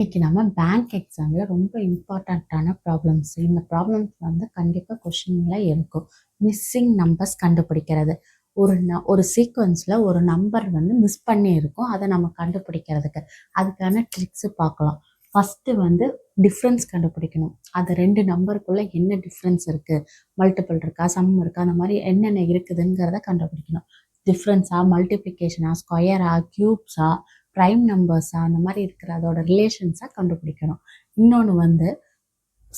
இன்னைக்கு நம்ம பேங்க் எக்ஸாம்ல ரொம்ப இம்பார்ட்டண்ட்டான ப்ராப்ளம்ஸ். இந்த ப்ராப்ளம்ஸ் வந்து கண்டிப்பாக கொஷின்ல இருக்கும். மிஸ்ஸிங் நம்பர்ஸ் கண்டுபிடிக்கிறது. ஒரு சீக்வன்ஸில் ஒரு நம்பர் வந்து மிஸ் பண்ணி இருக்கும், அதை நம்ம கண்டுபிடிக்கிறதுக்கு அதுக்கான ட்ரிக்ஸு பார்க்கலாம். ஃபஸ்ட்டு வந்து டிஃப்ரென்ஸ் கண்டுபிடிக்கணும். அது ரெண்டு நம்பருக்குள்ளே என்ன டிஃப்ரென்ஸ் இருக்குது, மல்டிபிள் இருக்கா, சம் இருக்கா, அந்த மாதிரி என்னென்ன இருக்குதுங்கிறத கண்டுபிடிக்கணும். டிஃப்ரென்ஸா, மல்டிப்ளிகேஷனா, ஸ்கொயரா, க்யூப்ஸா, ப்ரைம் நம்பர்ஸாக, அந்த மாதிரி இருக்கிற அதோட ரிலேஷன்ஸாக கண்டுபிடிக்கணும். இன்னொன்று வந்து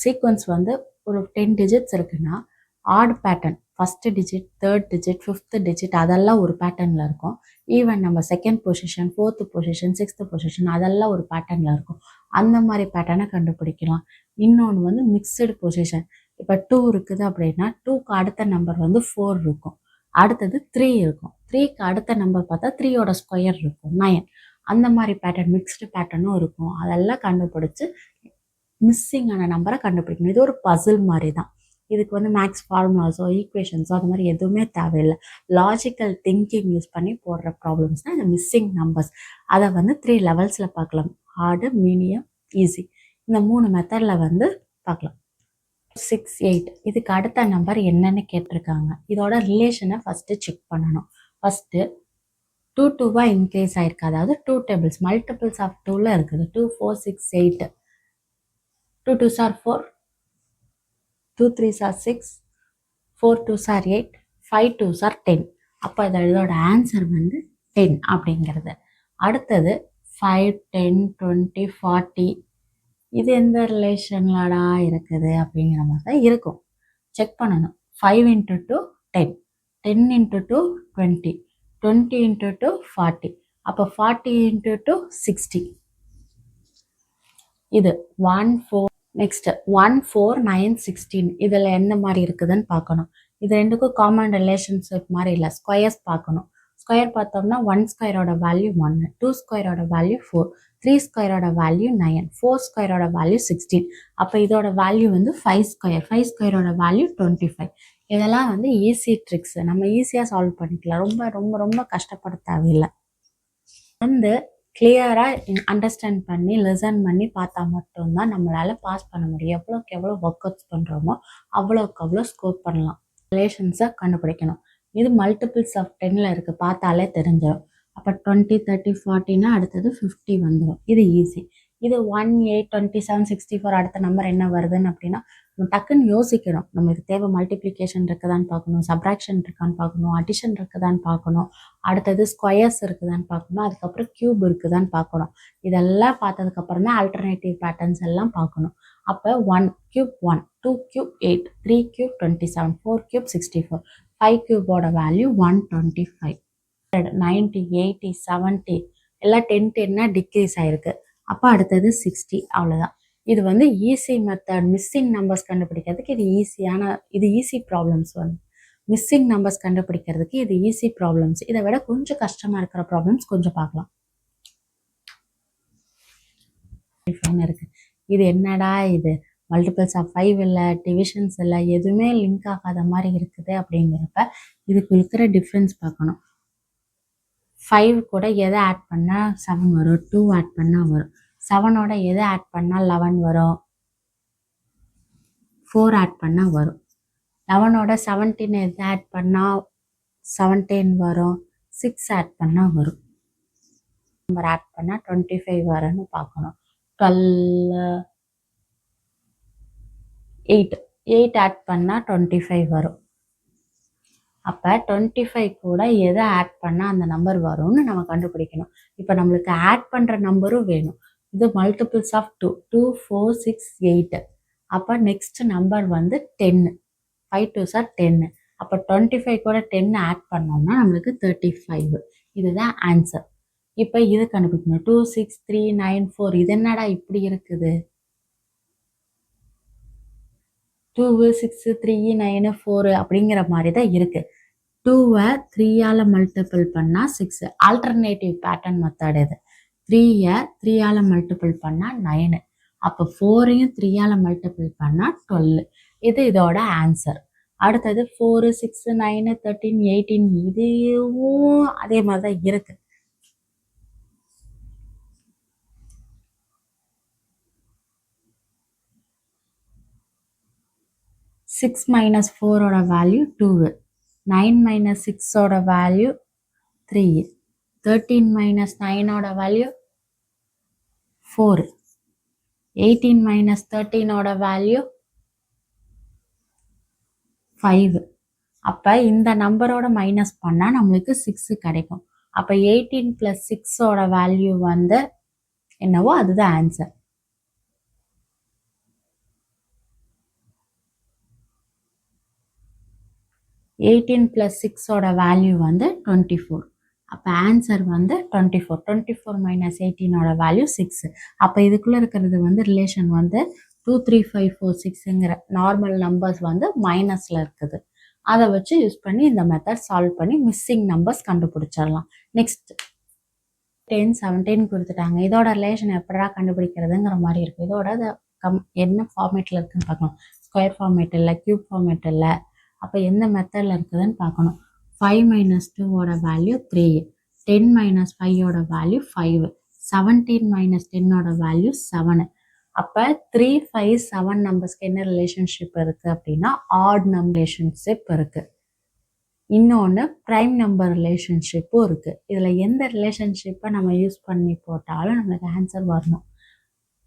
சீக்வன்ஸ் வந்து ஒரு 10 டிஜிட்ஸ் இருக்குன்னா odd pattern, first digit, third digit, fifth digit அதெல்லாம் ஒரு பேட்டர்னில் இருக்கும். ஈவன் நம்ம second position, fourth position, sixth position அதெல்லாம் ஒரு பேட்டர்னில் இருக்கும். அந்த மாதிரி பேட்டர்னை கண்டுபிடிக்கலாம். இன்னொன்று வந்து மிக்சடு பொசிஷன். இப்போ 2 இருக்குது அப்படின்னா 2க்கு அடுத்த நம்பர் வந்து 4 இருக்கும், அடுத்தது 3 இருக்கும், 3க்கு அடுத்த நம்பர் பார்த்தா 3யோட ஸ்கொயர் இருக்கும், 9. அந்த மாதிரி பேட்டர்ன், மிக்ஸ்டு பேட்டர்னும் இருக்கும். அதெல்லாம் கண்டுபிடிச்சி மிஸ்ஸிங்கான நம்பரை கண்டுபிடிக்கணும். இது ஒரு பசில் மாதிரி தான். இதுக்கு வந்து மேக்ஸ் ஃபார்முலாஸோ ஈக்குவேஷன்ஸோ அது மாதிரி எதுவுமே தேவையில்லை. லாஜிக்கல் திங்கிங் யூஸ் பண்ணி போடுற ப்ராப்ளம்ஸ் தான் இந்த மிஸ்ஸிங் நம்பர்ஸ். அதை வந்து 3 லெவல்ஸில் பார்க்கலாம்: ஹார்டு, மீடியம், ஈஸி. இந்த 3 மெத்தடில் வந்து பார்க்கலாம். 6, 8 இதுக்கு அடுத்த நம்பர் என்னன்னு கேட்டிருக்காங்க. இதோட ரிலேஷனை ஃபஸ்ட்டு செக் பண்ணணும். ஃபஸ்ட்டு 2 2வா இன்க்ரீஸ் ஆயிருக்கு, அதாவது 2 டேபிள்ஸ், மல்டிபிள்ஸ் ஆஃப் 2ல இருக்குது. 2 4 6 8, 2 2s are 4, 2 3s are 6, 4 2s are 8, 5 2s are 10. அப்போ இதோட ஆன்சர் வந்து 10 அப்படிங்கிறது. அடுத்தது 5 10 20 40, இது எந்த ரிலேஷன்லடா இருக்குது அப்படிங்கிற மாதிரி தான் இருக்கும். செக் பண்ணணும். 5 into 2 10, 10 into 2 20, 20 into 2 40, அப்போ 40 into 2 60. இது 1 4. நெக்ஸ்ட் 1 4 9 16, இதில் எந்த மாதிரி இருக்குதுன்னு பார்க்கணும். இது ரெண்டுக்கும் காமன் ரிலேஷன்ஷிப் மாதிரி இல்லை. ஸ்கொயர்ஸ் பார்க்கணும். ஸ்கொயர் பார்த்தோம்னா 1 ஸ்கொயரோட வேல்யூ 1, 2 ஸ்கொயரோட வேல்யூ 4, 3 ஸ்கொயரோட வேல்யூ 9, 4 ஸ்கொயரோட வேல்யூ 16. அப்போ இதோட வேல்யூ வந்து 5 ஸ்கொயர், 5 ஸ்கொயரோட வேல்யூ 25. இதெல்லாம் வந்து ஈஸி ட்ரிக்ஸ், நம்ம ஈஸியாக சால்வ் பண்ணிக்கலாம். ரொம்ப ரொம்ப ரொம்ப கஷ்டப்பட தேவையில்லை. வந்து கிளியராக அண்டர்ஸ்டாண்ட் பண்ணி லிசன் பண்ணி பார்த்தா மட்டும்தான் நம்மளால் பாஸ் பண்ண முடியும். எவ்வளோக்கு எவ்வளோ ஒர்க் அவுட்ஸ் பண்ணுறோமோ அவ்வளோக்கு அவ்வளோ ஸ்கோர் பண்ணலாம். ரிலேஷன்ஸை கண்டுபிடிக்கணும். இது மல்டிபிள்ஸ் ஆஃப் 10ல் இருக்குது, பார்த்தாலே தெரிஞ்சிடும். அப்போ 20 30 40னா அடுத்தது 50 வந்துடும். இது ஈஸி. இது 1 8 27 64 அடுத்த நம்பர் என்ன வருதுன்னு அப்படின்னா நம்ம டக்குன்னு யோசிக்கணும். நமக்கு தேவை மல்டிப்ளிகேஷன் இருக்குதான்னு பார்க்கணும், சப்ராக்ஷன் இருக்கான்னு பார்க்கணும், அடிஷன் இருக்குதான்னு பார்க்கணும், அடுத்தது ஸ்கொயர்ஸ் இருக்குதான்னு பார்க்கணும், அதுக்கப்புறம் கியூப் இருக்குதான்னு பார்க்கணும். இதெல்லாம் பார்த்ததுக்கப்புறம் தான் ஆல்டர்னேட்டிவ் பேட்டர்ன்ஸ் எல்லாம் பார்க்கணும். அப்போ 1 cube 1, 2 cube 8, 3 cube 27, 4 cube 64, 5 cube value 125. 90 80 70 எல்லாம் 10 10னா டிக்ரீஸ் ஆயிருக்கு. அப்போ அடுத்தது 60. அவ்வளோதான். இது வந்து ஈஸி மெத்தட். மிஸ்ஸிங் நம்பர்ஸ் கண்டுபிடிக்கிறதுக்கு இது ஈஸி ப்ராப்ளம்ஸ். வந்து மிஸ்ஸிங் நம்பர்ஸ் கண்டுபிடிக்கிறதுக்கு இது ஈஸி ப்ராப்ளம்ஸ். இதை விட கொஞ்சம் கஷ்டமாக இருக்கிற ப்ராப்ளம்ஸ் கொஞ்சம் பார்க்கலாம். இருக்கு. இது என்னடா இது, மல்டிபிள்ஸ் ஆஃப் 5 இல்லை, டிவிஷன்ஸ் இல்லை, எதுவுமே லிங்க் ஆகாத மாதிரி இருக்குது அப்படிங்கிறப்ப இதுக்கு இருக்கிற டிஃப்ரென்ஸ் பார்க்கணும். 5 கூட எதை ஆட் பண்ணால் 7 வரும், 2 ஆட் பண்ணால் வரும். 7ஓட எதை ஆட் பண்ணால் 11 வரும், 4 ஆட் பண்ணால் வரும். 11ஓட 17 எதை ஆட் பண்ணால் 17 வரும், 6 ஆட் பண்ணால் வரும். நம்பர் ஆட் பண்ணால் 25 வரும்னு பார்க்கணும். 12 8 ஆட் பண்ணால் 25 வரும். அப்போ 25 கூட எதை ஆட் பண்ணால் அந்த நம்பர் வரும்னு நம்ம கண்டுபிடிக்கணும். இப்போ நம்மளுக்கு ஆட் பண்ணுற நம்பரும் வேணும். இது மல்டிபிள்ஸ் ஆஃப் 2, 2 4 6 8. அப்போ நெக்ஸ்ட் நம்பர் வந்து 10, 5 2s are 10. அப்போ 25 கூட 10 ஆட் பண்ணோம்னா நம்மளுக்கு 35. இதுதான் ஆன்சர். இப்போ இது கண்டுபிடிக்கணும். 2 6 3 9 4, இது என்னடா இப்படி இருக்குது, 2 6 3 9 4 அப்படிங்கிற மாதிரி தான் இருக்குது. 2வை 3ஆல் மல்டிபிள் பண்ணால் 6, ஆல்டர்னேட்டிவ் பேட்டர்ன் மெத்தட் இது. 3யை 3ஆல் மல்டிபிள் பண்ணால் 9, அப்போ 4ஐயும் 3ஆல் மல்டிபிள் பண்ணால் 12. இது இதோட ஆன்சர். அடுத்தது 4 6 9 13 18, இதுவும் அதே மாதிரி தான் இருக்குது. 6 மைனஸ் 4ஓட வேல்யூ 2, 9 மைனஸ் 6ஓட வேல்யூ 3, 13 மைனஸ் 9ஓட வேல்யூ 4, 18 மைனஸ் 13ஓட வேல்யூ 5. அப்போ இந்த நம்பரோட மைனஸ் பண்ணால் நம்மளுக்கு 6 கிடைக்கும். அப்போ 18 + 6ஓட வேல்யூ வந்து என்னவோ அதுதான் ஆன்சர். 18 + 6ஓட வேல்யூ வந்து 24. அப்போ ஆன்சர் வந்து 24. 24 மைனஸ் 18ஓட வேல்யூ 6. அப்போ இதுக்குள்ளே இருக்கிறது வந்து ரிலேஷன் வந்து 2 3 5 4 6ங்கிற நார்மல் நம்பர்ஸ் வந்து மைனஸில் இருக்குது. அதை வச்சு யூஸ் பண்ணி இந்த மெத்தட் சால்வ் பண்ணி மிஸ்ஸிங் நம்பர்ஸ் கண்டுபிடிச்சிடலாம். நெக்ஸ்ட் 10 17 கொடுத்துட்டாங்க. இதோட ரிலேஷன் எப்படா கண்டுபிடிக்கிறதுங்கிற மாதிரி இருக்கும். இதோட என்ன ஃபார்மேட்டில் இருக்குதுன்னு பார்க்கணும். ஸ்கொயர் ஃபார்மேட் இல்லை, க்யூப் ஃபார்மேட் இல்லை. அப்போ எந்த மெத்தடில் இருக்குதுன்னு பார்க்கணும். 5 மைனஸ் 2ஓட வேல்யூ 3, 10 மைனஸ் 5ஓட வேல்யூ 5, 17 மைனஸ் 10ஓட வேல்யூ 7. அப்போ 3 5 7 நம்பர்ஸ்க்கு என்ன ரிலேஷன்ஷிப் இருக்குது அப்படின்னா ஆட் நம்பர் ரிலேஷன்ஷிப் இருக்குது. இன்னொன்று ப்ரைம் நம்பர் ரிலேஷன்ஷிப்பும் இருக்குது. இதில் எந்த ரிலேஷன்ஷிப்பை நம்ம யூஸ் பண்ணி போட்டாலும் நம்மளுக்கு ஆன்சர் வரணும்.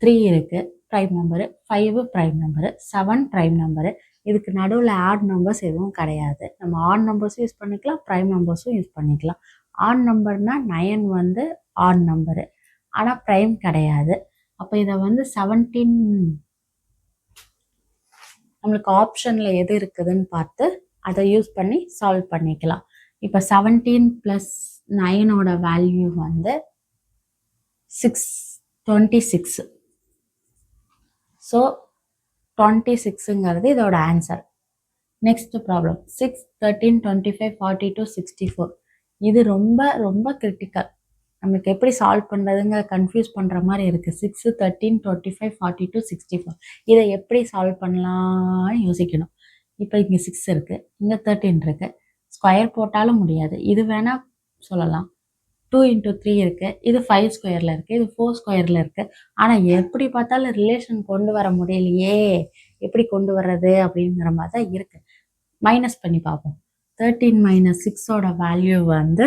3 இருக்குது prime number, 5 prime number, 7 prime number. இதுக்கு நடுவில் ஆட் நம்பர்ஸ் எதுவும் கிடையாது. நம்ம ஆட் நம்பர்ஸும் யூஸ் பண்ணிக்கலாம், ப்ரைம் நம்பர்ஸும் யூஸ் பண்ணிக்கலாம். ஆட் நம்பர்னால் 9 வந்து ஆட் நம்பரு, ஆனால் ப்ரைம் கிடையாது. அப்போ இதை வந்து 17 நம்மளுக்கு ஆப்ஷனில் எது இருக்குதுன்னு பார்த்து அதை யூஸ் பண்ணி சால்வ் பண்ணிக்கலாம். இப்போ 17 + 9ஓட வேல்யூ வந்து 26. ஸோ 26ங்கிறது இதோட ஆன்சர். Next problem 6 13 25 42 64. இது ரொம்ப ரொம்ப கிரிட்டிக்கல். நம்மளுக்கு எப்படி சால்வ் பண்ணுறதுங்க கன்ஃபியூஸ் பண்ணுற மாதிரி இருக்குது. 6 13 25 42 64 இதை எப்படி சால்வ் பண்ணலாம்னு யோசிக்கணும். இப்போ இங்கே 6 இருக்குது, இங்கே 13 இருக்குது. ஸ்கொயர் போட்டாலும் முடியாது. இது வேணால் சொல்லலாம். 2 × 3 இருக்குது, இது 5 ஸ்கொயரில் இருக்குது, இது 4 ஸ்கொயரில் இருக்குது. ஆனால் எப்படி பார்த்தாலும் ரிலேஷன் கொண்டு வர முடியலையே, எப்படி கொண்டு வர்றது அப்படிங்கிற மாதிரி தான் இருக்குது. மைனஸ் பண்ணி பார்ப்போம். 13 மைனஸ் 6ஓட வேல்யூ வந்து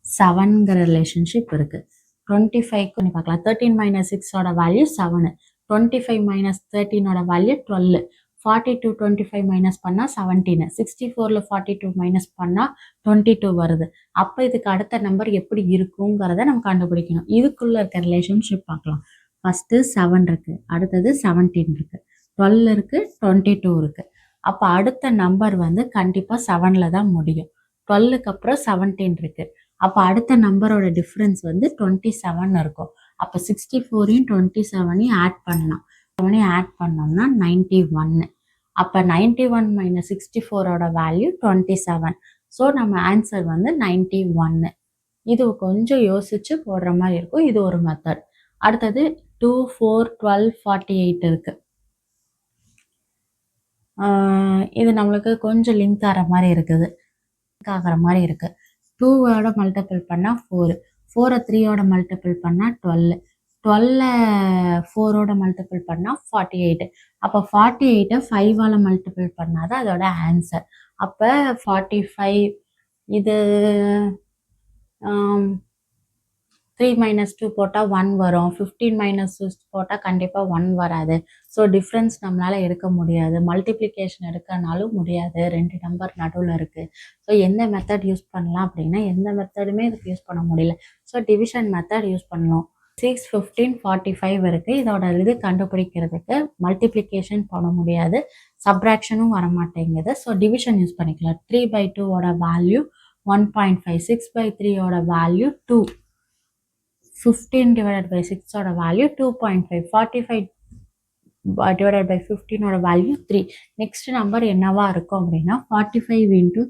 7ங்கிற ரிலேஷன்ஷிப் இருக்குது. 25 பண்ணி பார்க்கலாம். 13 மைனஸ் 6ஓட வேல்யூ 7, 25 மைனஸ் 13ஓட வேல்யூ 12, 42 25 மைனஸ் பண்ணால் 17, 64ல் 42 மைனஸ் பண்ணால் 22 வருது. அப்போ இதுக்கு அடுத்த நம்பர் எப்படி இருக்குங்கிறத நம்ம கண்டுபிடிக்கணும். இதுக்குள்ளே இருக்க ரிலேஷன்ஷிப் பார்க்கலாம். ஃபஸ்ட்டு 7 இருக்குது, அடுத்தது 17 இருக்குது, 12 இருக்குது, 22 இருக்குது. அப்போ அடுத்த நம்பர் வந்து கண்டிப்பாக 7ல் தான் முடியும். 12க்கு அப்புறம் 17 இருக்குது. அப்போ அடுத்த நம்பரோட டிஃப்ரென்ஸ் வந்து 27 இருக்கும். அப்போ 64ஐயும் 27ஐயும் ஆட் பண்ணலாம். 7ஐயும் ஆட் பண்ணோம்னா 91. அப்போ 91 மைனஸ் 64ஓட வேல்யூ 27. ஸோ நம்ம ஆன்சர் வந்து 91. இது கொஞ்சம் யோசிச்சு போடுற மாதிரி இருக்கும். இது ஒரு மெத்தட். அடுத்தது 2 4 12 48 இருக்குது. இது நம்மளுக்கு கொஞ்சம் லிங்க் ஆகிற மாதிரி இருக்குது. 2ஓட மல்டிபிள் பண்ணால் 4, 4ஐ 3ஓட மல்டிபிள் பண்ணால் 12, 12 4ஓட மல்டிபிள் பண்ணால் 48. அப்போ 48ஐ 5ஆல் மல்டிபிள் பண்ணால் தான் அதோட ஆன்சர். அப்போ 45, இது 3 மைனஸ் 2 போட்டால் 1 வரும். 15 மைனஸ் 6 போட்டால் கண்டிப்பாக 1 வராது. ஸோ டிஃப்ரென்ஸ் நம்மளால் எடுக்க முடியாது. மல்டிப்ளிகேஷன் எடுக்கனாலும் முடியாது. 2 நம்பர் நடுவில் இருக்குது. ஸோ எந்த மெத்தட் யூஸ் பண்ணலாம் அப்படின்னா எந்த மெத்தடுமே இதுக்கு யூஸ் பண்ண முடியல. ஸோ டிவிஷன் மெத்தட் யூஸ் பண்ணணும். 6 15 45 இருக்குது. இதோட இது கண்டுபிடிக்கிறதுக்கு மல்டிப்ளிகேஷன் பண்ண முடியாது, சப்ராக்ஷனும் வரமாட்டேங்குது. ஸோ டிவிஷன் யூஸ் பண்ணிக்கலாம். 3/2ஓட வேல்யூ 1.5, 6/3ஓட வேல்யூ 2, 15 divided by 6ஓட வேல்யூ 2.5, 45 divided by 15ஓட வேல்யூ 3. நெக்ஸ்ட் நம்பர் என்னவா இருக்கும் அப்படின்னா 45 ×